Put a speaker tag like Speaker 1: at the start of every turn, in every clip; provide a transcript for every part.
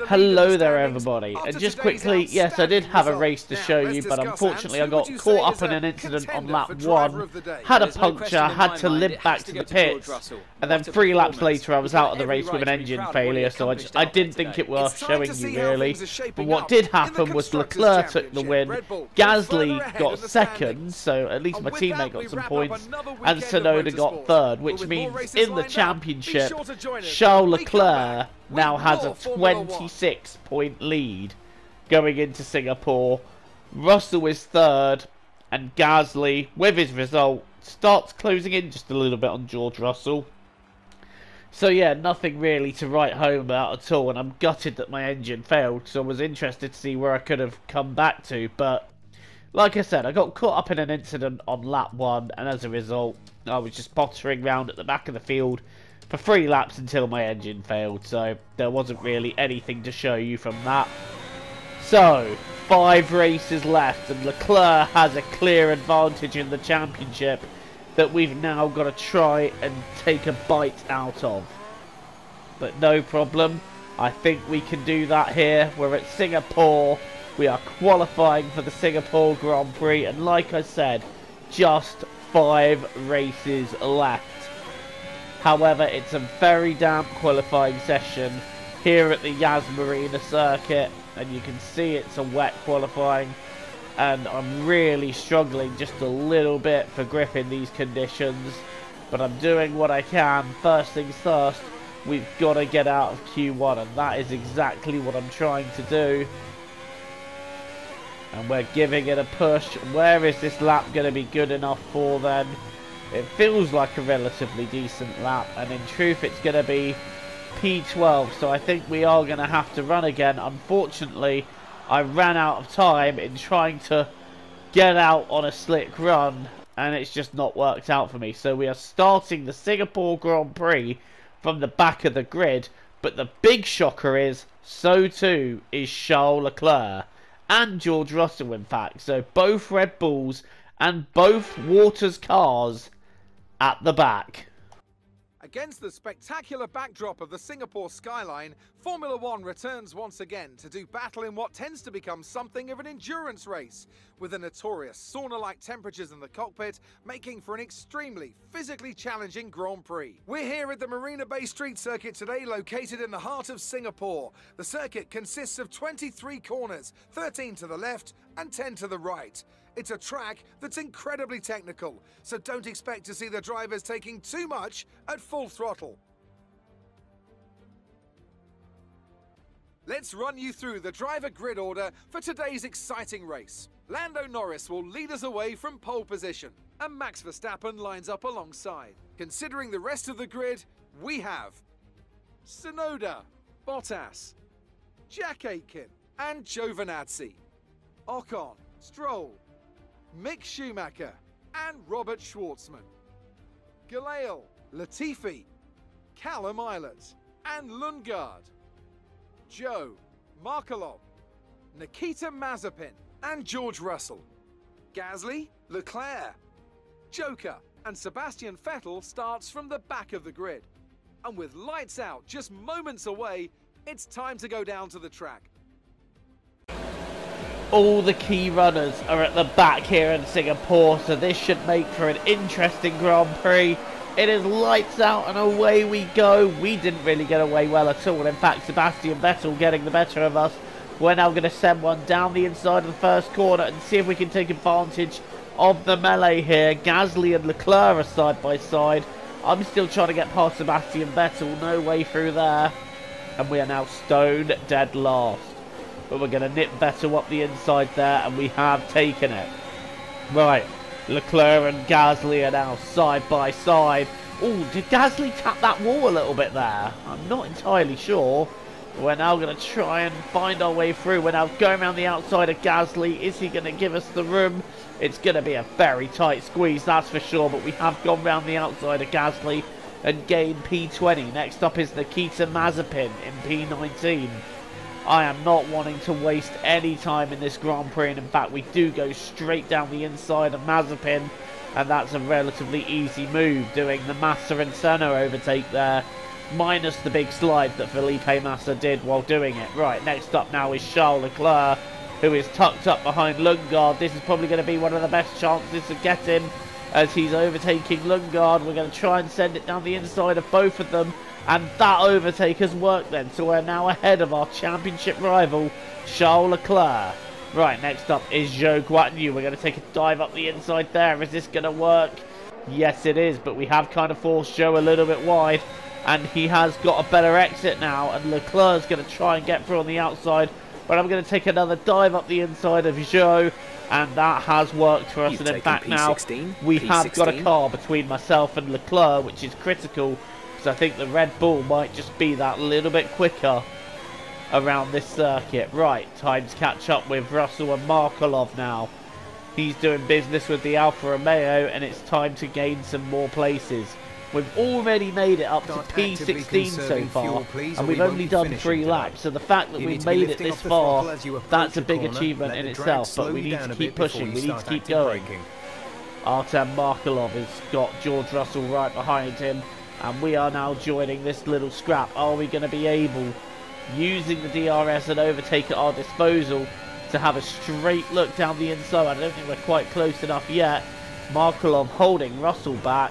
Speaker 1: Hello there everybody, and just quickly, yes, I did have a race to show you, but unfortunately I got caught up in an incident on lap 1, had a puncture, had to limp back to the pits, and then 3 laps later I was out of the race with an engine failure, so I didn't think it worth showing you really. But what did happen was Leclerc took the win, Gasly got second, so at least my teammate got some points, and Tsunoda got third, which means in the championship, Charles Leclerc now has a 26-point lead going into Singapore. Russell is third, and Gasly, with his result, starts closing in just a little bit on George Russell. So yeah, nothing really to write home about at all, and I'm gutted that my engine failed, so I was interested to see where I could have come back to, but like I said, I got caught up in an incident on lap 1, and as a result, I was just pottering around at the back of the field for 3 laps until my engine failed, so there wasn't really anything to show you from that. So, 5 races left, and Leclerc has a clear advantage in the championship that we've now got to try and take a bite out of. But no problem, I think we can do that here. We're at Singapore, we are qualifying for the Singapore Grand Prix, and like I said, just 5 races left. However, it's a very damp qualifying session here at the Marina circuit, and you can see it's a wet qualifying, and I'm really struggling just a little bit for grip in these conditions, but I'm doing what I can. First things first, we've got to get out of Q1, and that is exactly what I'm trying to do, and we're giving it a push. Where is this lap going to be good enough for then? It feels like a relatively decent lap, and in truth it's going to be P12, so I think we are going to have to run again. Unfortunately, I ran out of time in trying to get out on a slick run, and it's just not worked out for me. So we are starting the Singapore Grand Prix from the back of the grid, but the big shocker is, so too is Charles Leclerc, and George Russell in fact. So both Red Bulls and both Waters cars at the back.
Speaker 2: Against the spectacular backdrop of the Singapore skyline, Formula One returns once again to do battle in what tends to become something of an endurance race, with the notorious sauna-like temperatures in the cockpit making for an extremely physically challenging Grand Prix. We're here at the Marina Bay Street Circuit today, located in the heart of Singapore. The circuit consists of 23 corners, 13 to the left and 10 to the right. It's a track that's incredibly technical, so don't expect to see the drivers taking too much at full throttle. Let's run you through the driver grid order for today's exciting race. Lando Norris will lead us away from pole position, and Max Verstappen lines up alongside. Considering the rest of the grid, we have Tsunoda, Bottas, Jack Aitken and Giovinazzi, Ocon, Stroll, Mick Schumacher and Robert Schwartzman, Gelael, Latifi, Callum Ilott and Lundgaard, Joe, Markelov, Nikita Mazepin and George Russell, Gasly, Leclerc, Joker and Sebastian Vettel starts from the back of the grid. And with lights out just moments away, it's time to go down to the track.
Speaker 1: All the key runners are at the back here in Singapore, so this should make for an interesting Grand Prix. It is lights out and away we go. We didn't really get away well at all. In fact, Sebastian Vettel getting the better of us. We're now going to send one down the inside of the first corner and see if we can take advantage of the melee here. Gasly and Leclerc are side by side. I'm still trying to get past Sebastian Vettel. No way through there. And we are now stone dead last. But we're going to nip Vettel up the inside there, and we have taken it. Right, Leclerc and Gasly are now side by side. Oh, did Gasly tap that wall a little bit there? I'm not entirely sure. We're now going to try and find our way through. We're now going around the outside of Gasly. Is he going to give us the room? It's going to be a very tight squeeze, that's for sure. But we have gone round the outside of Gasly and gained P20. Next up is Nikita Mazepin in P19. I am not wanting to waste any time in this Grand Prix, and in fact we do go straight down the inside of Mazepin, and that's a relatively easy move, doing the Massa and Senna overtake there. minus the big slide that Felipe Massa did while doing it. Right, next up now is Charles Leclerc, who is tucked up behind Lundgaard. This is probably going to be one of the best chances to get him as he's overtaking Lundgaard. We're going to try and send it down the inside of both of them, and that overtake has worked then. So we're now ahead of our championship rival, Charles Leclerc. Right, next up is Zhou Guanyu. We're going to take a dive up the inside there. Is this going to work? Yes, it is, but we have kind of forced Zhou a little bit wide, and he has got a better exit now, and Leclerc's going to try and get through on the outside. But I'm going to take another dive up the inside of Zhou, and that has worked for us. And in fact now, we have got a car between myself and Leclerc, which is critical, because I think the Red Bull might just be that little bit quicker around this circuit. Right, time to catch up with Russell and Markelov now. He's doing business with the Alfa Romeo, and it's time to gain some more places. We've already made it up to P16 so far, and we've only done 3 laps, so the fact that we've made it this far, that's a big achievement in itself, but we need to keep pushing, we need to keep going. Artem Markelov has got George Russell right behind him, and we are now joining this little scrap. Are we going to be able, using the DRS and overtake at our disposal, to have a straight look down the inside? I don't think we're quite close enough yet. Markelov holding Russell back,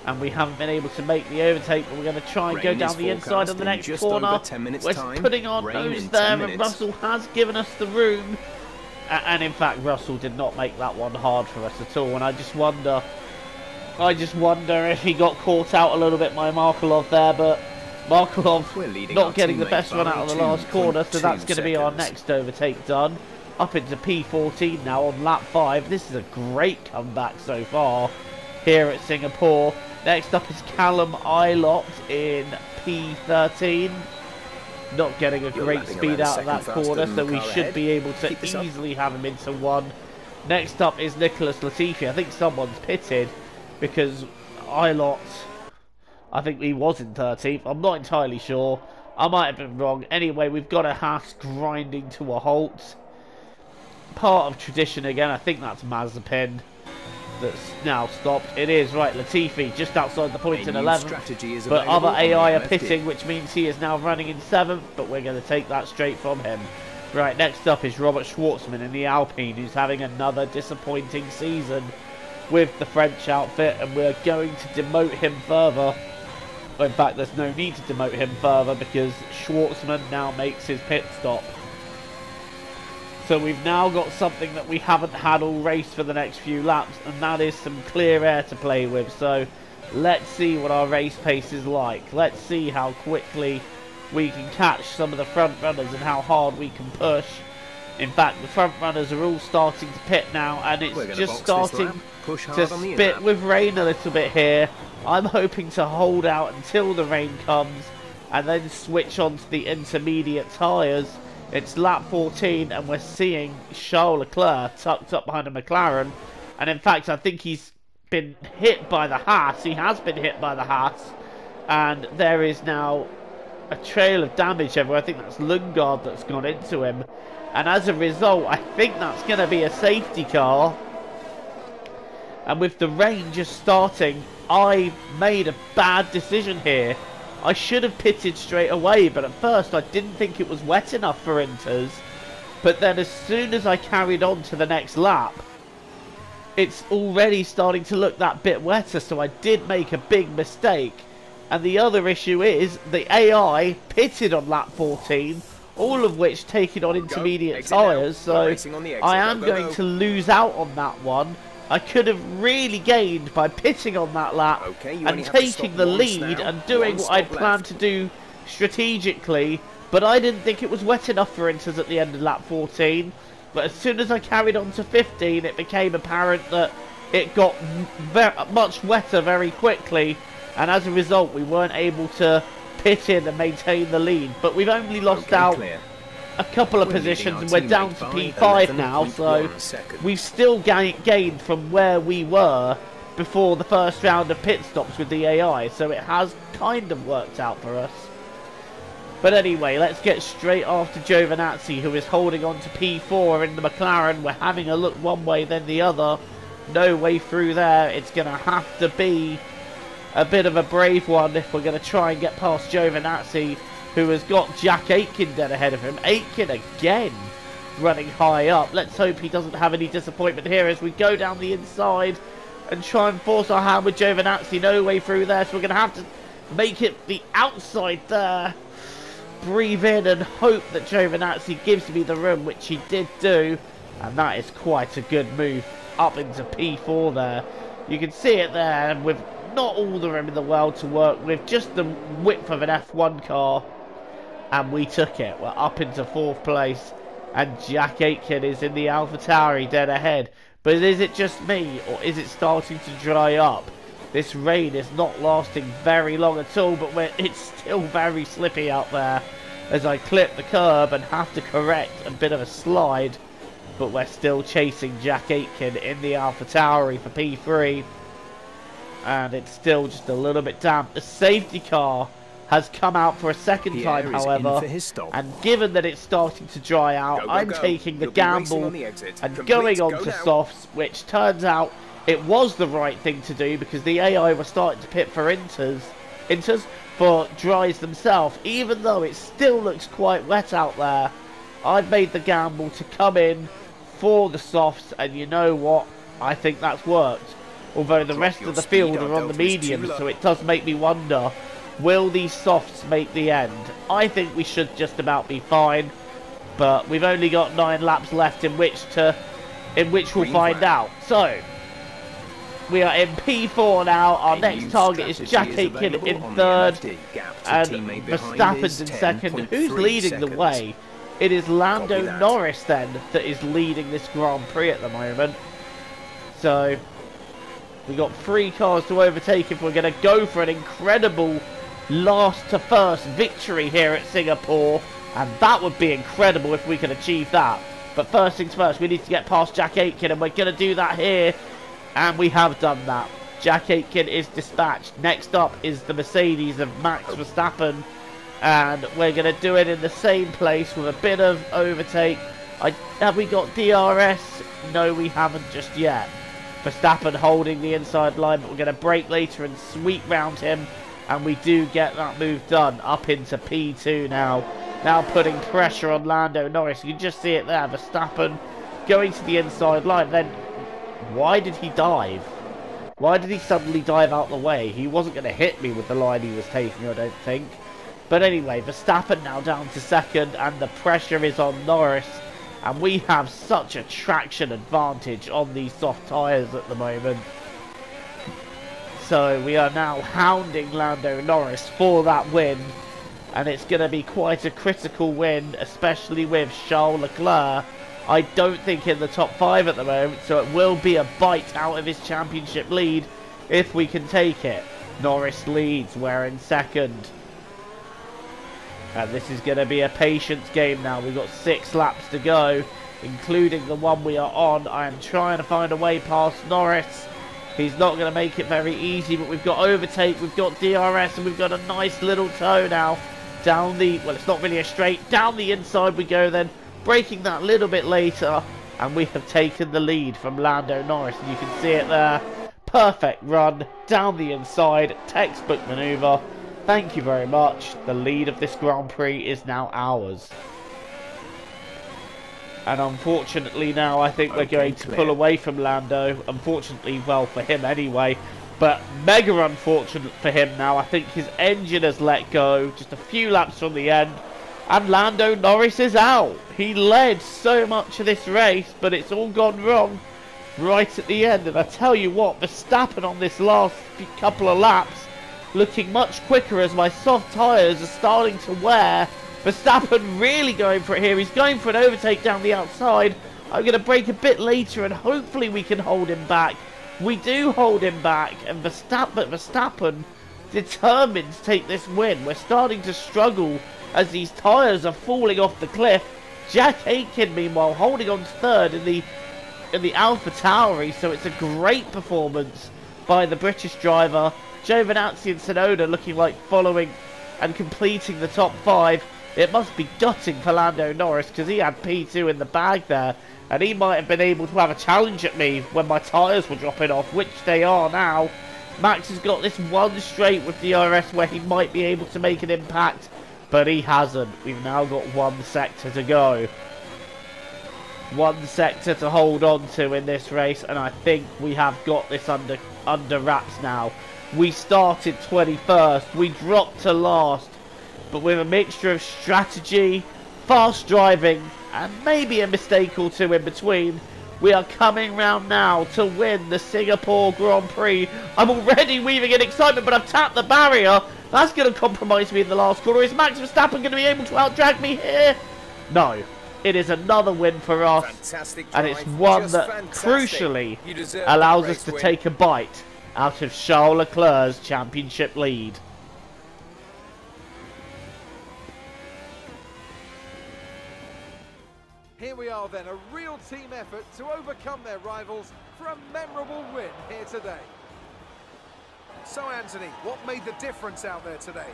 Speaker 1: and we haven't been able to make the overtake, but we're going to try and go down the inside on the next corner. We're putting our nose there, and Russell has given us the room. And in fact, Russell did not make that one hard for us at all. And I just wonder if he got caught out a little bit by Markelov there, but Markelov not getting the best one out of the last corner, so that's going to be our next overtake done. Up into P14 now on lap 5. This is a great comeback so far here at Singapore. Next up is Callum Ilott in P13. Not getting a great speed out of that corner, so we should be able to easily have him into 1. Next up is Nicholas Latifi. I think someone's pitted because Ilott, I think he was in 13th. I'm not entirely sure. I might have been wrong. Anyway, we've got a Haas grinding to a halt. Part of tradition again. I think that's Mazepin that's now stopped. It is, right, Latifi just outside the points in 11th, but other AI are pitting, which means he is now running in 7th, but we're going to take that straight from him. Right, next up is Robert Schwartzman in the Alpine, who's having another disappointing season with the French outfit, and we're going to demote him further. In fact, there's no need to demote him further because Schwartzman now makes his pit stop. So we've now got something that we haven't had all race for the next few laps, and that is some clear air to play with. So let's see what our race pace is like. Let's see how quickly we can catch some of the front runners and how hard we can push. In fact, the front runners are all starting to pit now, and it's just starting to spit with rain a little bit here. I'm hoping to hold out until the rain comes and then switch on to the intermediate tyres. It's lap 14, and we're seeing Charles Leclerc tucked up behind a McLaren. And in fact, I think he's been hit by the Haas. He has been hit by the Haas. And there is now a trail of damage everywhere. I think that's Lundgaard that's gone into him. And as a result, I think that's going to be a safety car. And with the rain just starting, I made a bad decision here. I should have pitted straight away, but at first I didn't think it was wet enough for inters. But then as soon as I carried on to the next lap, it's already starting to look that bit wetter, so I did make a big mistake. And the other issue is the AI pitted on lap 14, all of which take it on intermediate tyres, so I am going to lose out on that one. I could have really gained by pitting on that lap and taking the lead and doing what I'd planned to do strategically, but I didn't think it was wet enough for inters at the end of lap 14. But as soon as I carried on to 15, it became apparent that it got much wetter very quickly, and as a result we weren't able to pit in and maintain the lead. But we've only lost out a couple of positions, and we're down to P5 now, so we've still gained from where we were before the first round of pit stops with the AI, so it has kind of worked out for us. But anyway, let's get straight after Giovinazzi, who is holding on to P4 in the McLaren. We're having a look one way then the other. No way through there. It's going to have to be a bit of a brave one if we're going to try and get past Giovinazzi, who has got Jack Aitken dead ahead of him. Aitken again running high up. Let's hope he doesn't have any disappointment here as we go down the inside and try and force our hand with Giovinazzi. No way through there, so we're going to have to make it the outside there. Breathe in and hope that Giovinazzi gives me the room, which he did do. And that is quite a good move up into P4 there. You can see it there with not all the room in the world to work with, just the width of an F1 car. And we took it. We're up into 4th place. And Jack Aitken is in the AlphaTauri dead ahead. But is it just me, or is it starting to dry up? This rain is not lasting very long at all, but it's still very slippy out there as I clip the curb and have to correct a bit of a slide. But we're still chasing Jack Aitken in the AlphaTauri for P3. And it's still just a little bit damp. The safety car has come out for a second time, however, and given that it's starting to dry out, I'm taking the gamble and going on to softs, which turns out it was the right thing to do because the AI were starting to pit for inters for dries themselves. Even though it still looks quite wet out there, I've made the gamble to come in for the softs, and you know what? I think that's worked. Although the rest of the field are on the mediums, so it does make me wonder, will these softs make the end? I think we should just about be fine, but we've only got 9 laps left in which we'll find out. So we are in P4 now. Our next target is Jack Aitken in 3rd and Verstappen's in 2nd. Who's leading the way? It is Lando Norris then that is leading this Grand Prix at the moment. So we got 3 cars to overtake if we're going to go for an incredible last to first victory here at Singapore, and that would be incredible if we could achieve that. But first things first, we need to get past Jack Aitken, and we're going to do that here, and we have done that. Jack Aitken is dispatched. Next up is the Mercedes of Max Verstappen, and we're going to do it in the same place with a bit of overtake. Have we got DRS? No, we haven't just yet. Verstappen holding the inside line, but we're going to brake later and sweep round him. And we do get that move done up into P2 now. Now putting pressure on Lando Norris. You can just see it there. Verstappen going to the inside line. Then why did he dive? Why did he suddenly dive out the way? He wasn't going to hit me with the line he was taking, I don't think. But anyway, Verstappen now down to 2nd. And the pressure is on Norris. And we have such a traction advantage on these soft tyres at the moment. So we are now hounding Lando Norris for that win. And it's going to be quite a critical win, especially with Charles Leclerc. I don't think in the top 5 at the moment, so it will be a bite out of his championship lead if we can take it. Norris leads, we're in 2nd. And this is going to be a patience game now. We've got 6 laps to go, including the one we are on. I am trying to find a way past Norris. He's not going to make it very easy, but we've got overtake, we've got DRS, and we've got a nice little toe now down the, well, it's not really a straight, down the inside we go then, braking that little bit later, and we have taken the lead from Lando Norris, and you can see it there. Perfect run, down the inside, textbook manoeuvre. Thank you very much. The lead of this Grand Prix is now ours. And unfortunately now I think we're going to pull away from Lando. Unfortunately, well, for him anyway. But mega unfortunate for him now. I think his engine has let go. Just a few laps from the end. And Lando Norris is out. He led so much of this race, but it's all gone wrong right at the end. And I tell you what, Verstappen on this last couple of laps, looking much quicker as my soft tyres are starting to wear. Verstappen really going for it here. He's going for an overtake down the outside. I'm going to brake a bit later and hopefully we can hold him back. We do hold him back, and Verstappen determined to take this win. We're starting to struggle as these tyres are falling off the cliff. Jack Aitken, meanwhile, holding on to 3rd in the AlphaTauri, so it's a great performance by the British driver. Giovinazzi and Tsunoda looking like following and completing the top 5. It must be gutting for Lando Norris because he had P2 in the bag there, and he might have been able to have a challenge at me when my tyres were dropping off, which they are now. Max has got this one straight with DRS where he might be able to make an impact, but he hasn't. We've now got one sector to go. One sector to hold on to in this race, and I think we have got this under wraps now. We started 21st, we dropped to last, but with a mixture of strategy, fast driving, and maybe a mistake or two in between, we are coming round now to win the Singapore Grand Prix. I'm already weaving in excitement, but I've tapped the barrier. That's going to compromise me in the last corner. Is Max Verstappen going to be able to outdrag me here? No. It is another win for us, and it's one that crucially allows us to take a bite out of Charles Leclerc's championship lead.
Speaker 2: Here we are then, a real team effort to overcome their rivals for a memorable win here today. So Anthony, what made the difference out there today?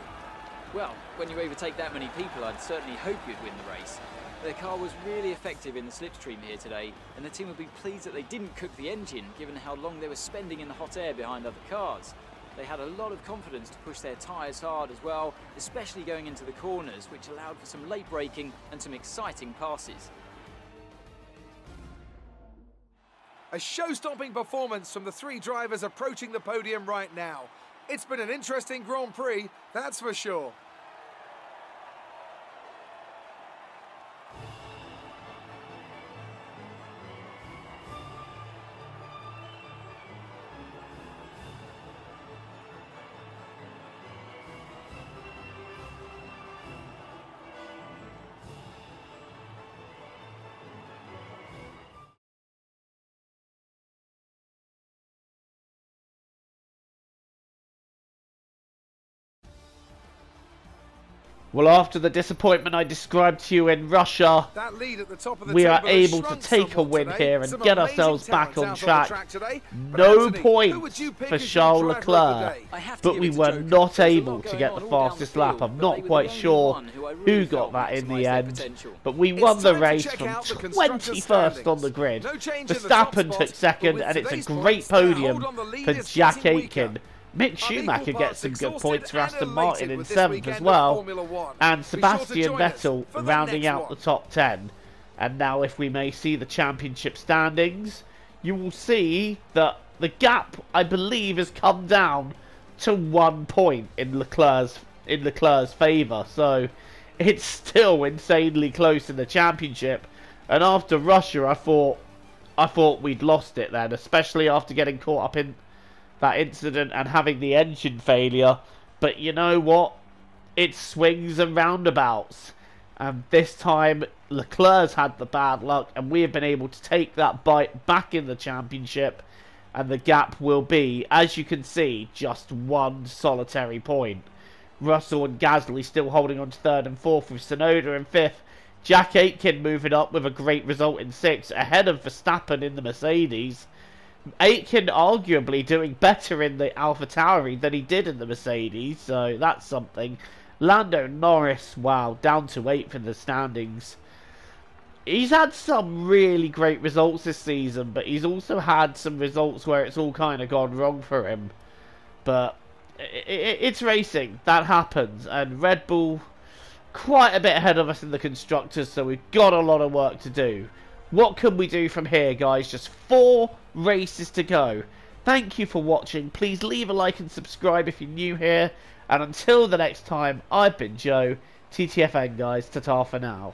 Speaker 3: Well, when you overtake that many people, I'd certainly hope you'd win the race. Their car was really effective in the slipstream here today, and the team will be pleased that they didn't cook the engine, given how long they were spending in the hot air behind other cars. They had a lot of confidence to push their tyres hard as well, especially going into the corners, which allowed for some late braking and some exciting passes.
Speaker 2: A show-stopping performance from the three drivers approaching the podium right now. It's been an interesting Grand Prix, that's for sure.
Speaker 1: Well, after the disappointment I described to you in Russia,
Speaker 2: that lead at the top of the
Speaker 1: we are able to take a win here and get ourselves back on track. No points for Charles Leclerc, but we were not able to get the fastest lap. I'm not quite sure who got that in the end, but we won the race from 21st on the grid. Verstappen took second, and it's a great podium for Jack Aitken. Mick Schumacher gets some good points for Aston Martin in 7th as well, and Sebastian Vettel rounding out the top 10. And now if we may see the championship standings, you will see that the gap, I believe, has come down to 1 point in Leclerc's favour. So it's still insanely close in the championship. And after Russia, I thought we'd lost it then, especially after getting caught up in that incident and having the engine failure. But you know what? It swings and roundabouts. And this time, Leclerc's had the bad luck, and we have been able to take that bite back in the championship. And the gap will be, as you can see, just 1 solitary point. Russell and Gasly still holding on to 3rd and 4th, with Tsunoda in 5th. Jack Aitken moving up with a great result in 6th, ahead of Verstappen in the Mercedes. Aitken arguably doing better in the AlphaTauri than he did in the Mercedes, so that's something. Lando Norris, wow, down to 8th in the standings. He's had some really great results this season, but he's also had some results where it's all kind of gone wrong for him. But it's racing, that happens, and Red Bull quite a bit ahead of us in the constructors, so we've got a lot of work to do. What can we do from here, guys? Just 4 races to go. Thank you for watching. Please leave a like and subscribe if you're new here. And until the next time, I've been Joe. TTFN, guys. Ta-ta for now.